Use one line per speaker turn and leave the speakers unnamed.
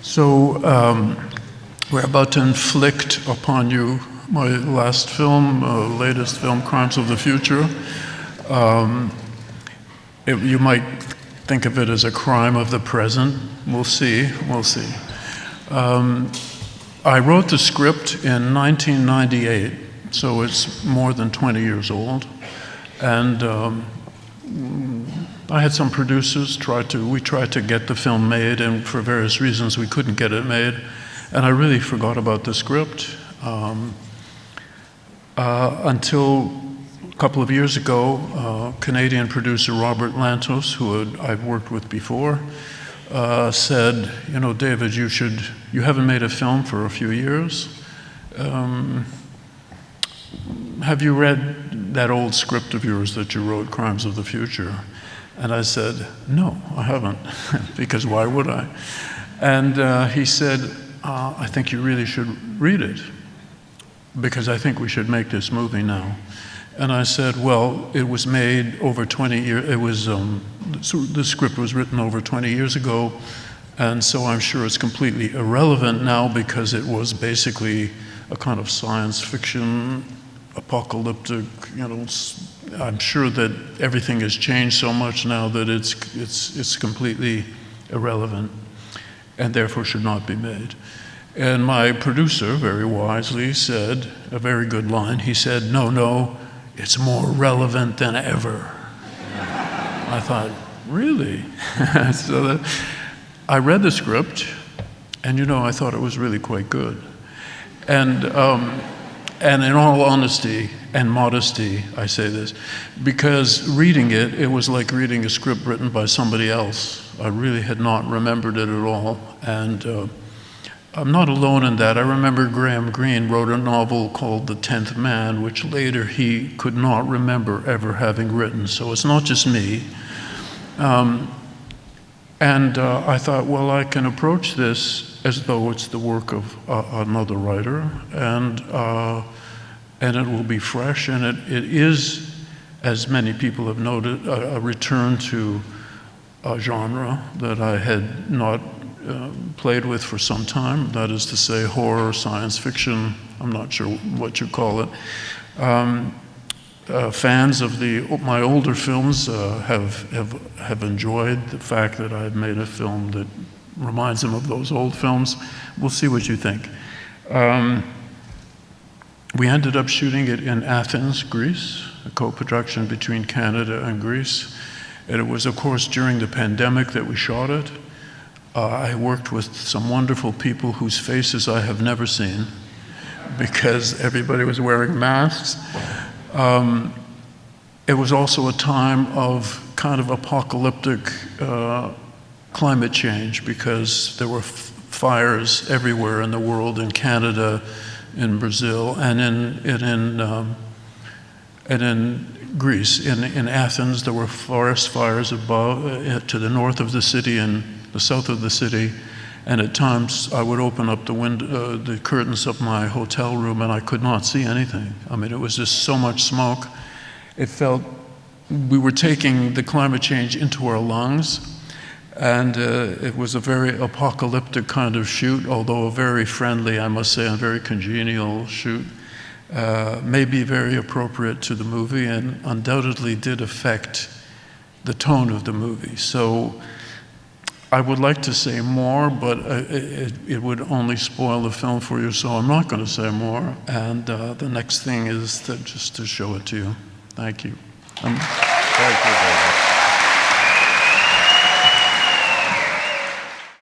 So we're about to inflict upon you my last film, latest film, Crimes of the Future. You might think of it as a crime of the present. We'll see, we'll see. I wrote the script in 1998, so it's more than 20 years old. And I had some producers we tried to get the film made, and for various reasons we couldn't get it made. And I really forgot about the script until a couple of years ago, Canadian producer Robert Lantos, who I've worked with before, said, you know, David, you haven't made a film for a few years. Have you read that old script of yours that you wrote, Crimes of the Future? And I said, no, I haven't, because why would I? And he said, I think you really should read it, because I think we should make this movie now. And I said, well, it was made over 20 years, the script was written over 20 years ago, and so I'm sure it's completely irrelevant now because it was basically a kind of science fiction, apocalyptic, you know, I'm sure that everything has changed so much now that it's completely irrelevant and therefore should not be made. And my producer, very wisely, said, a very good line, he said, no, it's more relevant than ever. I thought, really? So I read the script, and you know, I thought it was really quite good. And in all honesty and modesty, I say this, because reading it, it was like reading a script written by somebody else. I really had not remembered it at all, and I'm not alone in that. I remember Graham Greene wrote a novel called The 10th Man, which later he could not remember ever having written, so it's not just me. I thought, well, I can approach this as though it's the work of another writer, and it will be fresh, and it is, as many people have noted, a return to a genre that I had not played with for some time, that is to say horror, science fiction, I'm not sure what you call it. Fans of my older films have enjoyed the fact that I've made a film that reminds them of those old films. We'll see what you think. We ended up shooting it in Athens, Greece, a co-production between Canada and Greece. And it was, of course, during the pandemic that we shot it. I worked with some wonderful people whose faces I have never seen because everybody was wearing masks. It was also a time of kind of apocalyptic climate change because there were fires everywhere in the world, in Canada, in Brazil, and in Greece. In Athens, there were forest fires above, to the north of the city and the south of the city, and at times I would open up the curtains of my hotel room and I could not see anything. I mean, it was just so much smoke. It felt we were taking the climate change into our lungs, and it was a very apocalyptic kind of shoot, although a very friendly, I must say, and very congenial shoot. May be very appropriate to the movie and undoubtedly did affect the tone of the movie. So I would like to say more, but it would only spoil the film for you, so I'm not going to say more. And the next thing is just to show it to you. Thank you.
Thank you.